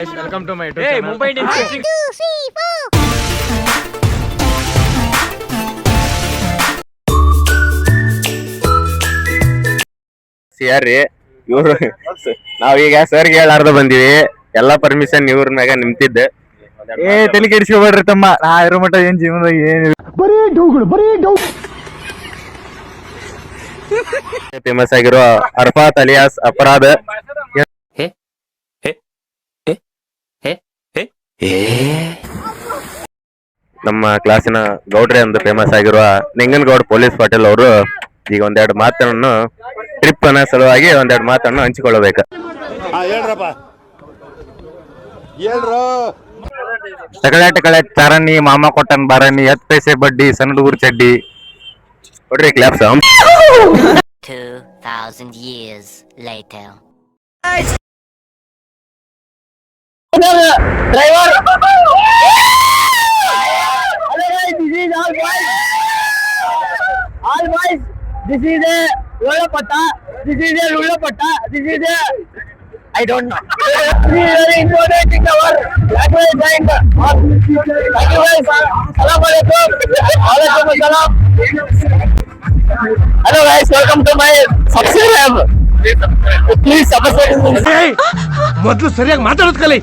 Welcome to my YouTube channel. Mumbai Indians. 1, 2, 3, 4. ಯಾರ್ರಿ ಇವ್ರು ನಾವೀಗ ಸರ್ಗೆ ಹೇಳಾರ್ದ ಬಂದಿವಿ. ಎಲ್ಲಾ ಪರ್ಮಿಷನ್ ಇವ್ರ ಮ್ಯಾಗ ನಿಂತಿದ್ದೆ. ತಲೆ ಕೆಡಿಸ್ಕೊಬೇಡ್ರಿ ತಮ್ಮ, ನಾ ಇರೋ ಮಟ್ಟ ಏನ್ ಜೀವನದಾಗ ಏನಿಲ್ಲ, ಬರೀ ಡೌ ಫೇಮಸ್ ಆಗಿರೋ ಅರ್ಫಾತ್ ಅಲಿಯಾಸ್ ಅಪರಾಧ. ನಮ್ಮ ಕ್ಲಾಸಿನ ಗೌಡ್ರೆ ಒಂದು ಫೇಮಸ್ ಆಗಿರುವ ನಿಂಗನಗೌಡ ಪೊಲೀಸ್ ಪಾಟೀಲ್ ಅವರು ಈಗ ಒಂದೆರಡು ಮಾತನ್ನು ಟ್ರಿಪ್ ಅನ್ನೋ ಸಲುವಾಗಿ ಒಂದೆರಡು ಮಾತನ್ನು ಹಂಚಿಕೊಳ್ಳಬೇಕು. ಟಕಳೆ ಚಾರಣಿ ಮಾಮ ಕೊಟ್ಟನ್ ಬಾರಣಿ 10 ಪೈಸೆ ಬಡ್ಡಿ ಸಣ್ಣ ಹುಡುಗರು ಚಡ್ಡಿ ನೋಡ್ರಿ claps. 2000 years later. Driver! Hello guys, this is all boys. All boys, this is a Lulapatta. This is a Lulapatta. This is a I don't know. We are very important in our language and thank you guys. Salam alaikum. Alaikum assalam. Hello guys, welcome to my subscribe. Please subscribe. ಮೊದಲು ಸರಿಯಾಗಿ ಮಾತಾಡೋದು ಕಲಿ.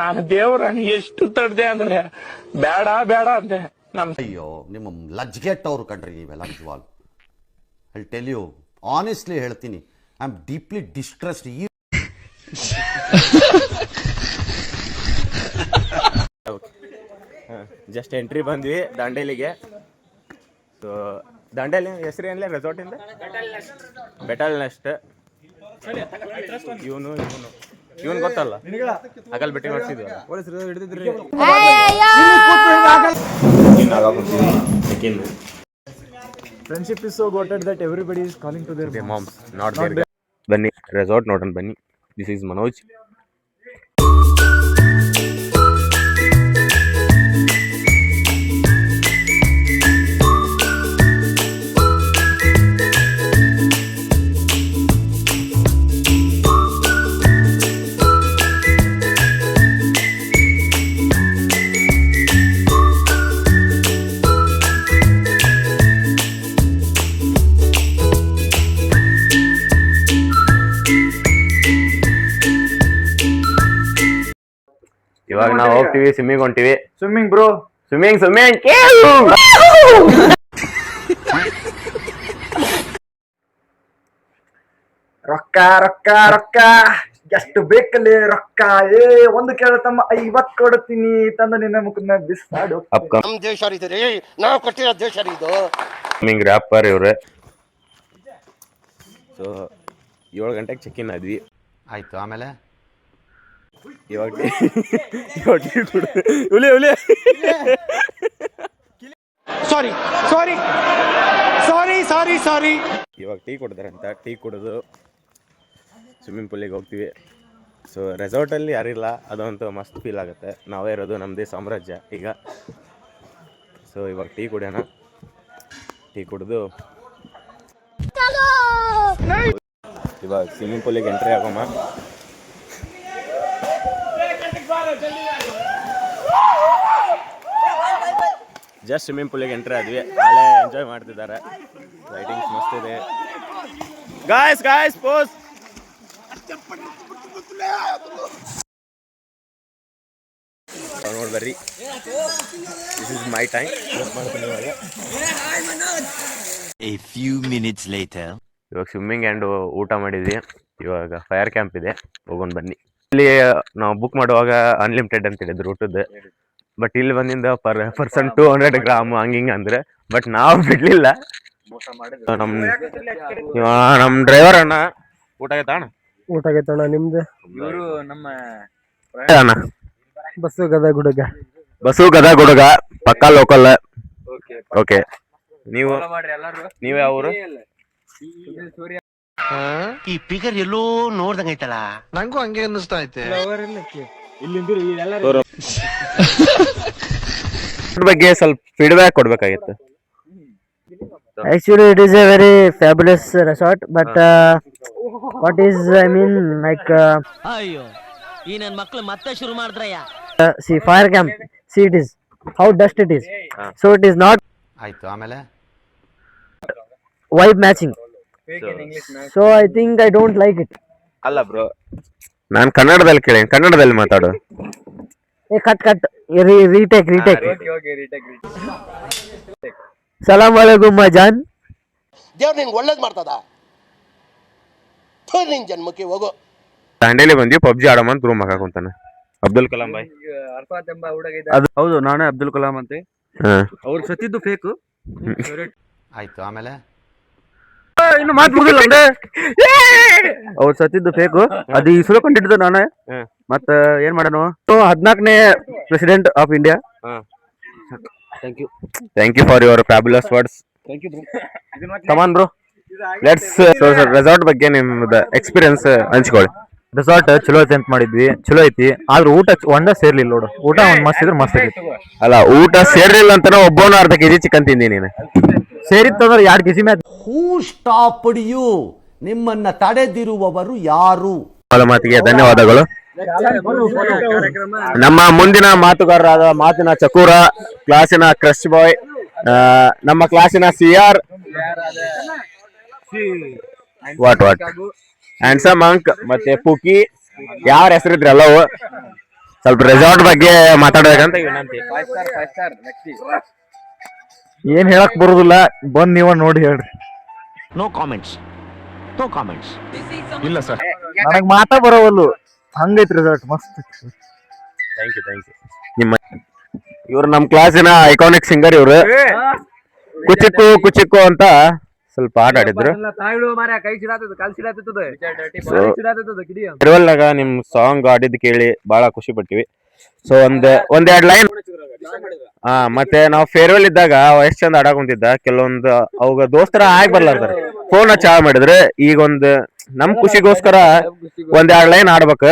ನಾನು ದೇವ್ರ ಎಷ್ಟು ತಡ್ದೆ ಅಂದ್ರೆ ಬೇಡ ಬೇಡ ಅಂದೆ. ಅಯ್ಯೋ ನಿಮ್ಮ ಲಜ್ಗೆಟ್ಟವ್ರು ಕಣ್ರಿ ನೀವೆಲ್ಲ ನಿಜವಾಗ್ಲು. ಐ ಟೆಲ್ ಯು ಆನೆಸ್ಟ್ಲಿ ಹೇಳ್ತೀನಿ, I am deeply distressed. Just entry ಬಂದ್ವಿ ದಾಂಡೇಲಿಗೆ. ಸೊ ದಾಂಡೇಲಿ ಹೆಸರು ಏನಿಲ್ಲ ರೆಸಾರ್ಟ್ ಇಂದ ಬೆಟಲ್ ನೆಸ್ಟ್. ಇವನು ಗೊತ್ತಲ್ಲ, ಆಗಲ್ ಭೇಟಿ ಮಾಡ್ಸಿದ್ವಿ. Friendship is so goated that everybody is calling to their moms not there. ಬನ್ನಿ ರೆಸಾರ್ಟ್ ನೋಡೋಣ ಬನ್ನಿ. This is Manoj. ಇವಾಗ ನಾವು ಹೋಗ್ತೀವಿ, ಸ್ವಿಮ್ಮಿಂಗ್ ಹೊಂಟಿವಿ. ಸ್ವಿಮ್ಮಿಂಗ್ ಬ್ರೋ, ಸ್ವಿಮ್ಮಿಂಗ್ ರೊಕ್ಕ ರೊಕ್ಕ ರೊಕ್ಕ ಎಷ್ಟು ಬೇಕಲ್ಲಿ ರೊಕ್ಕ. ಒಂದು ಕೇಳತಮ್ಮ 50 ಕೊಡ್ತೀನಿ ತಂದ ನಿನ್ನ ಮುಖದ ಬಿಸಾಡು. ನಮ್ ದೇಶ ರೀ, ನಾವು ಕಟ್ಟಿರೋ ದೇಶ ಇದು. ಸ್ವಿಮ್ಮಿಂಗ್ ರ್ಯಾಪರ್ ಇವ್ರೆ. ಸೊ 7 ಗಂಟೆಗೆ ಚೆಕ್ ಇನ್ ಆದ್ವಿ. ಆಯ್ತು, ಆಮೇಲೆ ಇವಾಗ ಇವಾಗ ಟೀ ಕೊಡ್ತಾರಂತ. ಟೀ ಕುಡಿದು ಸ್ವಿಮ್ಮಿಂಗ್ ಪೂಲಿಗೆ ಹೋಗ್ತೀವಿ. ಸೊ ರೆಸಾರ್ಟಲ್ಲಿ ಯಾರಿಲ್ಲ, ಅದಂತೂ ಮಸ್ತ್ ಫೀಲ್ ಆಗುತ್ತೆ. ನಾವೇ ಇರೋದು, ನಮ್ಮದೇ ಸಾಮ್ರಾಜ್ಯ ಈಗ. ಸೊ ಇವಾಗ ಟೀ ಕುಡಿಯೋಣ. ಟೀ ಕುಡಿದು ಇವಾಗ ಸ್ವಿಮ್ಮಿಂಗ್ ಪೂಲಿಗೆ ಎಂಟ್ರಿ ಆಗೋಣ. ಜಸ್ಟ್ ಸ್ವಿಮ್ಮಿಂಗ್ ಪೂಲಿಗೆ ಎಂಟ್ರಿ ಆದ್ವಿ. ನಾಳೆ ಎಂಜಾಯ್ ಮಾಡ್ತಿದ್ದಾರೆ. ಲೈಟಿಂಗ್ಸ್ ಮಸ್ತ್ ಇದೆ. Guys pose. ನೋಡ್ಬರ್ರಿ, this is my time. A few minutes later. ಇವಾಗ ಸ್ವಿಮ್ಮಿಂಗ್ ಆ್ಯಂಡ್ ಊಟ ಮಾಡಿದ್ವಿ. ಇವಾಗ ಫೈರ್ ಕ್ಯಾಂಪ್ ಇದೆ, ಹೋಗೋಣ ಬನ್ನಿ. ಇಲ್ಲಿ ನಾವು ಬುಕ್ ಮಾಡುವಾಗ ಅನ್ಲಿಮಿಟೆಡ್ ಅಂತ ಹೇಳಿದ್ರು ಊಟದ್ದು. ಬಟ್ ಇಲ್ಲಿ ಬಂದಿಂದ ಪರ್ಸನ್ 200 ಗ್ರಾಮ್ ಹಂಗಿಂಗ ಅಂದ್ರೆ. ಬಟ್ ನಾವು ಬಿಡ್ಲಿಲ್ಲ. ನಮ್ ಡ್ರೈವರ್ ಅಣ್ಣ ಊಟ ಆಗೈತಣ್ಣ. ಊಟ ಆಗೈತಣ್ಣ, ನಿಮ್ದು? ಇವರು ನಮ್ಮ ಅಣ್ಣ ಬಸ್ಸು ಗದಗ ಹುಡುಗ ಪಕ್ಕಾ ಲೋಕಲ್. ಓಕೆ, ನೀವು ಯಾವ ಊರು? ಈ ಫಿಗರ್ ಎಲ್ಲೋ ನೋಡ್ದಂಗೈತಲ್ಲ, ನಂಗೂ ಹಂಗೆ ಅನ್ನಿಸ್ತಾ ಐತೆ. ಬಗ್ಗೆ ಸ್ವಲ್ಪ feedback ಕೊಡ್ಬೇಕಾಗಿತ್ತು. Actually, it is a very fabulous resort, but what is I mean like ಅಯ್ಯೋ ಈ ನನ್ ಮಕ್ಳು ಮತ್ತೆ ಶುರು ಮಾಡಿದ್ರಯ್ಯ. see fire camp. See it is how dust it is. So it is not ಆಯಿತು, ಆಮೇಲೆ vibe matching. So I think I don't like it. ಅಲ್ಲ bro, ನಾನು ಕನ್ನಡದಲ್ಲಿ ಕೇಳಿ, ಕನ್ನಡದಲ್ಲಿ ಮಾತಾಡು. Hey, cut. Retake. Salam alaikum Majan. ದೇವ್ರು ನಿನ್ಗೆ ಒಳ್ಳೇದು ಮಾಡ್ತದ, ನಿನ್ ಜನ್ಮಕ್ಕೆ ಹೋಗೋ. ದಾಂಡೇಲಿ ಬಂದ್ವಿ, ಪಬ್ಜಿ ಆಡಮಂತ ರೂಮ್ ಹಾಕೊಂತಾನೆ. ಅಬ್ದುಲ್ ಕಲಾಂ ಬಾಯ್. ಅದು ಹೌದು, ನಾನೇ ಅಬ್ದುಲ್ ಕಲಾಂ ಅಂತೆ. ಅವ್ರು ಸತ್ತಿದ್ದು ಫೇಕ್. ಆಯಿತು, ಆಮೇಲೆ ಇನ್ನು ಮಾತು ಮುಗಿಲ್ಲ ಅಂದ್ರೆ ಅವ್ರು ಸತ್ತಿದ್ದು ಫೇಕು. ಅದು ಈ ಸುಳ್ಳು ಕಂಡಿದ್ದು ನಾನೇ. ಮತ್ತ ಏನ್ ಮಾಡೋಣ, 14ನೇ president of India. Thank you for your fabulous words. Come on bro, let's resort ಬಗ್ಗೆ ನಿಮ್ದು ಎಕ್ಸ್ಪೀರಿಯನ್ಸ್ ಹಂಚ್ಕೊಳ್ಳಿ. ರೆಸಾರ್ಟ್ ಚಲೋ ಐತಿ ಅಂತ ಮಾಡಿದ್ವಿ, ಚಲೋ ಐತಿ. ಆದ್ರೆ ಊಟ ಒಂದ ಸೇರ್ಲಿಲ್ಲ ನೋಡು. ಊಟ ಒಂದ್ ಮಸ್ತ್ ಇದ್ರೆ ಮಸ್ತ್ ಐತಿ. ಅಲ್ಲ, ಊಟ ಸೇರ್ಲಿಲ್ಲ ಅಂತಾನೆ ಒಬ್ಬನು ಅರ್ಧ ಕೆಜಿ ಚಿಕನ್ ತಿಂದಿ ನೀನು. ಸೇರಿತ್ತಂದ್ರೆ 2 KG match. Who stopped you? ನಿಮ್ಮನ್ನ ತಡೆದಿರುವವರು ಯಾರು? ಮಾತಿಗೆ ಧನ್ಯವಾದಗಳು. ನಮ್ಮ ಮುಂದಿನ ಮಾತುಗಾರರಾದ ಮಾತಿನ ಚಕೂರ, ಕ್ಲಾಸಿನ ಕ್ರಶ್ ಬಾಯ್, ನಮ್ಮ ಕ್ಲಾಸಿನ CR ವಾಟ್ ಹ್ಯಾಂಡ್ಸಮ್ ಅಂಕ್ ಮತ್ತೆ ಪುಕಿ, ಯಾರ ಹೆಸರಿದ್ರೆ ಎಲ್ಲವೂ ಸ್ವಲ್ಪ ರೆಸಾರ್ಟ್ ಬಗ್ಗೆ ಮಾತಾಡ್ಬೇಕಂತ ವಿನಂತಿ. ಏನ್ ಹೇಳಕ್ ಬರುದಿಲ್ಲ, ಬಂದ್ ನೀವ ನೋಡಿ ಹೇಳ್ರಿ. No comments. ಇಲ್ಲ ಸರ್, ನನಗ್ ಮಾತಾ ಬರೋವಲ್ಲು, ಹಂಗೈತಿ ರೆಸಾರ್ಟ್ ಮಸ್ತ್. Thank you. ನಿಮ್ಮ ಇವ್ರು ನಮ್ಮ ಕ್ಲಾಸಿನ ಐಕಾನಿಕ್ ಸಿಂಗರ್. ಇವ್ರು ಕುಚಿಕ್ಕು ಅಂತ ಸ್ವಲ್ಪ ಆಟ ಆಡಿದ್ರು. ಫೇರ್ವೆಲ್ನಾಗ ನಿಮ್ ಸಾಂಗ್ ಆಡಿದ್ ಕೇಳಿ ಬಹಳ ಖುಷಿ ಪಟ್ಟಿವಿ. ಸೊ ಒಂದೆರಡು ಲೈನ್. ಮತ್ತೆ ನಾವು ಫೇರ್ವೆಲ್ ಇದ್ದಾಗ ಎಷ್ಟ್ ಚಂದ ಆಡಕ್ ಕುಂತಿದ್ದ. ಕೆಲವೊಂದು ಅವಾಗ ದೋಸ್ತರ ಆಗಿ ಬರ್ಲಾರ್ದಾರ, ಫೋನ್ ಚಾ ಮಾಡಿದ್ರೆ. ಈಗ ನಮ್ ಖುಷಿಗೋಸ್ಕರ ಒಂದೆರಡು ಲೈನ್ ಆಡ್ಬೇಕು.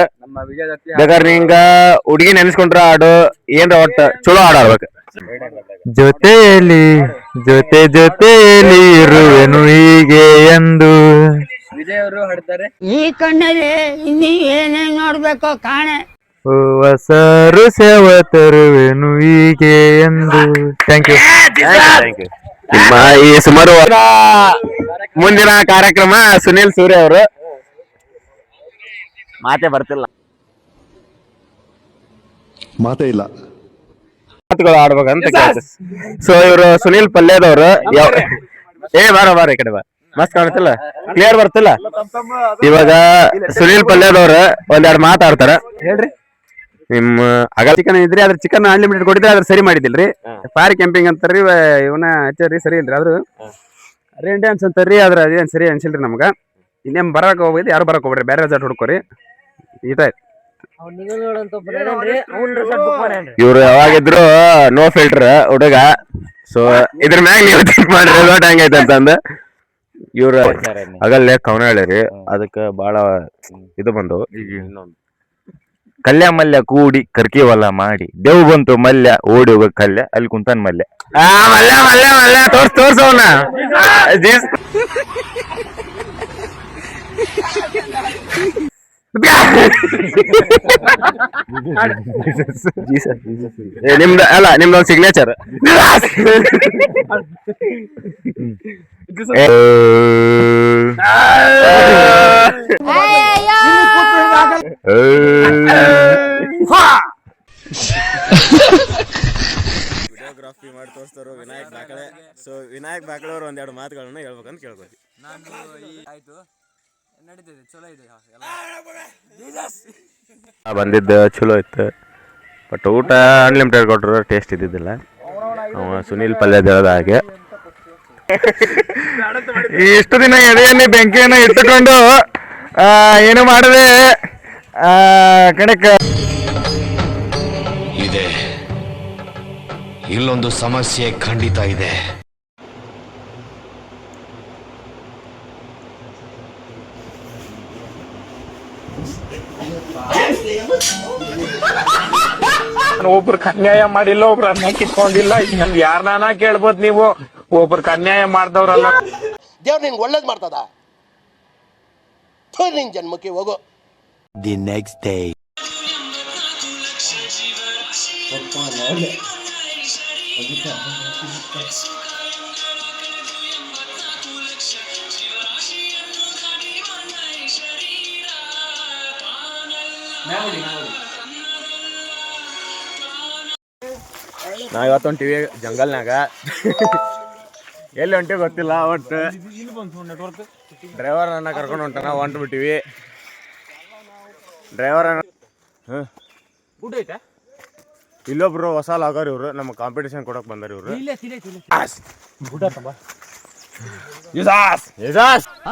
ಬೇಕಾದ್ರೆ ನಿಂಗ ಹುಡುಗಿ ನೆನ್ಸ್ಕೊಂಡ್ರ ಆಡು, ಏನ್ರ ಒಟ್ಟ ಚಲೋ ಆಡ್ಬೇಕು. ಜೊತೆಯಲ್ಲಿ ಇರುವೆನು ಹೀಗೆ ಎಂದು. ಈ ಕಣ್ಣಲ್ಲಿ ಇನ್ನೀ ಏನೇನ್ ನೋಡ್ಬೇಕೋ ಕಾಣೆ. ಹೊಸರು ಸೇವ ತರುವೆನು ಹೀಗೆ ಎಂದು. Thank you. ನಿಮ್ಮ ಈ ಸುಮಾರು ಮುಂದಿನ ಕಾರ್ಯಕ್ರಮ ಸುನಿಲ್ ಸೂರ್ಯ ಅವರು. ಮಾತೇ ಬರ್ತಿಲ್ಲ, ಮಾತೇ ಇಲ್ಲ, ಮಾತುಗಳು ಆಡ್ಬೇಕಂತ ಕೇಳ್ತ. ಸೊ ಇವರು ಸುನಿಲ್ ಪಲ್ಯದವ್ರು. ಬಾರ ಈ ಕಡೆ ಬಾ, ಮಸ್ತ್ ಕಾಣ್ತಿಲ್ಲ, ಕ್ಲಿಯರ್ ಬರ್ತಿಲ್ಲ. ಇವಾಗ ಸುನಿಲ್ ಪಲ್ಯದವ್ರು ಒಂದೆರಡು ಮಾತಾಡ್ತಾರ, ಹೇಳ್ರಿ. ನಿಮ್ಮ ಅಗಲ ಚಿಕನ್ ಇದ್ರಿ, ಅದ್ರ ಚಿಕನ್ ಅನ್ಲಿಮಿಟೆಡ್ ಕೊಟ್ಟಿದ್ರೆ ಅದ್ರ ಸರಿ ಮಾಡಿದಿಲ್ರಿ. ಫೈರ್ ಕ್ಯಾಂಪಿಂಗ್ ಅಂತಾರ್ರಿ, ಇವನ ಹಚ್ಚಾರ್ರಿ, ಸರಿ ಇಲ್ರಿ. ಆದ್ರು ರೇನ್ ಡ್ಯಾನ್ಸ್ ಅಂತಾರ್ರಿ, ಅದ್ರ ಅದೇನ್ ಸರಿ ಅನ್ಸಿಲ್ರಿ ನಮ್ಗ. ಇನ್ನೇನ್ ಬರಕ್ ಹೋಗಿದ್, ಯಾರು ಬರಕ್ ಹೋಗ್ಬೇಡ್ರಿ, ಬೇರೆ ರೆಸಾರ್ಟ್ ಹುಡ್ಕೋರಿ. ಈತ ಇವ್ರು ಯಾವಾಗಿದ್ರು ನೋ ಫಿಲ್ಟರ್ ಹುಡುಗ. ಸೊ ಇದ್ರ ಮ್ಯಾಗ ನೀವು ಥಿಂಕ್ ಮಾಡ್ರಿ ರೆಸಾರ್ಟ್ ಹೆಂಗೈತೆ ಅಂತಂದ. ಇವ್ರ ಆಗಲ್ಲೇ ಕವನ ಹೇಳಿರಿ, ಅದಕ್ಕೆ ಬಹಳ ಇದು ಬಂದವು. ಕಲ್ಯ ಮಲ್ಯ ಕೂಡಿ ಕರ್ಕಿವಲ್ಲ ಮಾಡಿ, ದೇವ್ ಬಂತು ಮಲ್ಯ ಓಡಿ ಹೋಗ ಕಲ್ಯ, ಅಲ್ಲಿ ಕುಂತಾನ ಮಲ್ಯ. ಮಲ್ಯ ತೋರ್ಸವನ ನಿಮ್ದೊಂದು ಸಿಗ್ನೇಚರ್. ವಿಡಿಯೋಗ್ರಾಫಿ ಮಾಡಿ ತೋರಿಸ್ತಾರೋ ವಿನಾಯಕ್ ಬಾಕಳೆ. ಸೊ ವಿನಾಯಕ್ ಬಾಕಳೆ ಅವರು ಒಂದೆರಡು ಮಾತುಗಳನ್ನ ಹೇಳ್ಬೇಕಂತ ಕೇಳ್ಬೋದು. ಬಂದಿದ್ದ ಚಲೋ ಇತ್ತು, ಬಟ್ ಊಟ ಅನ್ಲಿಮಿಟೆಡ್ ಕೊಟ್ಟರು, ಟೇಸ್ಟ್ ಇದ್ದಿದ್ದಿಲ್ಲ. ಸುನೀಲ್ ಪಲ್ಯದ ಹೇಳದ ಹಾಗೆ ಇಷ್ಟು ದಿನ ಎದೆಯಲ್ಲಿ ಬೆಂಕಿಯನ್ನು ಇಟ್ಟುಕೊಂಡು ಏನು ಮಾಡದೆ ಕಣಕ ಇದೆ. ಇಲ್ಲೊಂದು ಸಮಸ್ಯೆ ಖಂಡಿತ ಇದೆ. ಒಬ್ರಿಗೆ ಅನ್ಯಾಯ ಮಾಡಿಲ್ಲ, ಒಬ್ರು ಅನ್ನ ಕಿತ್ಕೊಂಡಿಲ್ಲ. ನನ್ ಯಾರನ್ನ ಕೇಳ್ಬೋದು ನೀವು, ಒಬ್ರಿಗೆ ಅನ್ಯಾಯ ಮಾಡ್ದವ್ರಲ್ಲ. ದೇವ್ರು ನಿನ್ಗೆ ಒಳ್ಳೇದ್ ಮಾಡ್ತದ? ನಿನ್ ಜನ್ಮಕ್ಕೆ ಹೋಗು. The next day. ನಾ ಇವತ್ತು ಹೊಂಟಿವಿ ಜಂಗಲ್ನಾಗ. ಎಲ್ಲಿ ಹೊಂಟಿವಿ ಗೊತ್ತಿಲ್ಲ, ಒಟ್ಟು ಡ್ರೈವರ್ ಅನ್ನ ಕರ್ಕೊಂಡು ಹೊಂಟಾನ, ಹೊಂಟ್ಬಿಟ್ಟಿವಿ. ಡ್ರೈವರ್ ಇಲ್ಲೊಬ್ರು ಹೊಸ ಲಾಗರ್ ಇವ್ರು, ನಮ್ಮ ಕಾಂಪಿಟೇಷನ್ ಕೊಡಕ್ ಬಂದಾರ ಇವ್ರು.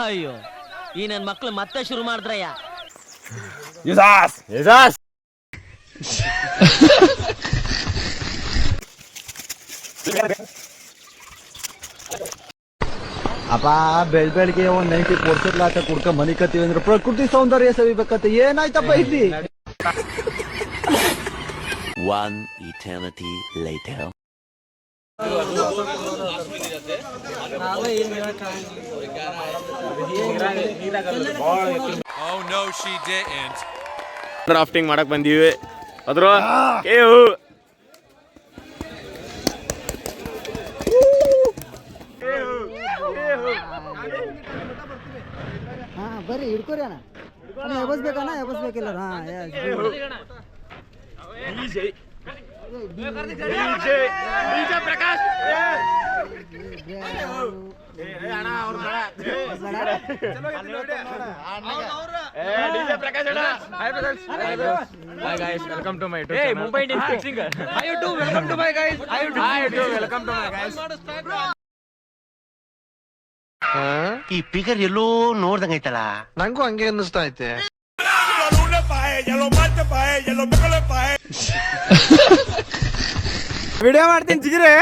ಅಯ್ಯೋ, ಈ ನನ್ ಮಕ್ಳು ಮತ್ತೆ ಶುರು ಮಾಡಿದ್ರಯ್ಯ. ಅಪ್ಪ ಬೆಳಗ್ಗೆ ಒಂದ್ ನೈಂಟಿ ಕೊಡ್ಸಿರ್ಲಾಕ ಕುಡ್ಕ ಮನಿ ಕತ್ತೀವಿ ಅಂದ್ರೆ ಪ್ರಕೃತಿ ಸೌಂದರ್ಯ ಸವಿಬೇಕತ್ತೆ. ಏನಾಯ್ತಪ್ಪ ಇಲ್ಲಿ? One eternity later. Oh no, she didn't. Rafting ಮಾಡಕ್ ಬಂದೀವಿ. ಅದ್ರ ಬರ್ರಿ ಹಿಡ್ಕೋರಿ ಅಣ್ಣ, ಎಬಸ್ಬೇಕಣ್ಣ, ಎಬಸ್ಬೇಕಿಲ್ಲ. ವೆಲ್ಕಮ್ ಟು ಮೈ ಮುಂಬೈ ಈ ಪಿಗರ್ ಎಲ್ಲೋ ನೋಡ್ದಂಗೈತಲ್ಲ. ನಂಗೂ ಹಂಗೆ ಅನ್ನಿಸ್ತಾ ಐತೆ. ವಿಡಿಯೋ ಮಾಡ್ತೀನಿ ಜಿಗಿರೆ.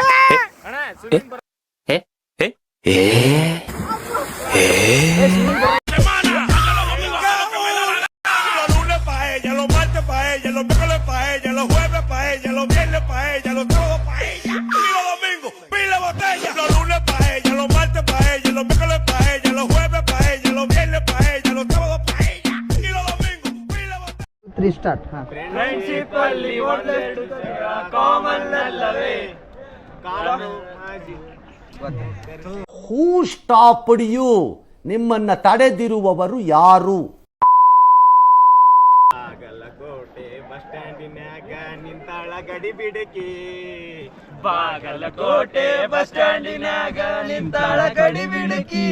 ಹೂ ಸ್ಟಾಪ್ಡ್ ಯು? ನಿಮ್ಮನ್ನ ತಡೆದಿರುವವರು ಯಾರು? ಬಾಗಲಕೋಟೆ ಬಸ್ ಸ್ಟ್ಯಾಂಡಿನ್ಯಾಗ ನಿಂತಾಳ ಗಡಿ ಬಿಡಕಿ. ಬಾಗಲಕೋಟೆ ಬಸ್ ಸ್ಟ್ಯಾಂಡಿನ್ಯಾಗ ನಿಂತಾಳ ಗಡಿ ಬಿಡಕಿ.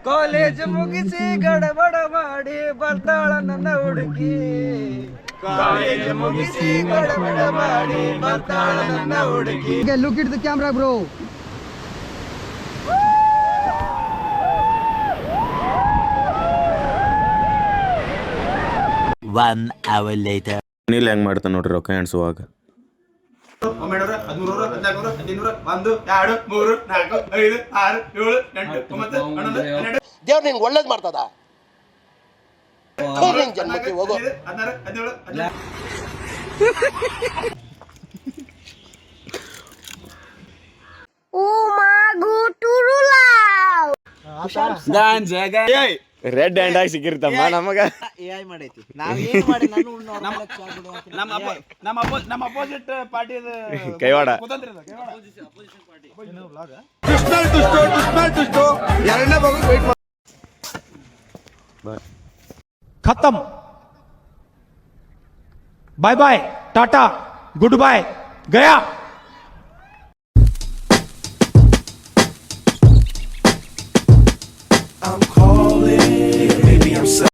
ಕಾಲೇಜ್ ಮುಗಿಸಿ ಗಡಬಡ ಮಾಡಿ ಬರ್ತಾಳ ನನ್ನ ಹುಡುಗಿ. ಕಾಲೇಜ್ ಮುಗಿಸಿ ಗಡಬಡ ಮಾಡಿ ಬರ್ತಾಳ ನನ್ನ ಹುಡುಗಿ. Look it the camera bro. One hour later. Neel ಹೆಂಗ್ ಮಾಡ್ತಾನ ನೋಡ್ರಿ ರೊಕ್ಕ ಎಣ್ಸುವಾಗ. ದೇವ್ರು ನಿನ್ಗೆ ಒಳ್ಳೇದ್ ಮಾಡ್ತದ? ನಿನ್ ಜನ್ಮಕ್ಕೆ ಹೋಗು. ರೆಡ್ ಹ್ಯಾಂಡ್ ಆಗಿ ಸಿಕ್ಕಿರ್ತಮ್ಮ ನಮಗ. ನಮ್ಮ ಅಪೋಸಿಟ್ ಪಾರ್ಟಿ ಕೈವಾಡ. खत्म. Bye bye, tata, good bye, गया.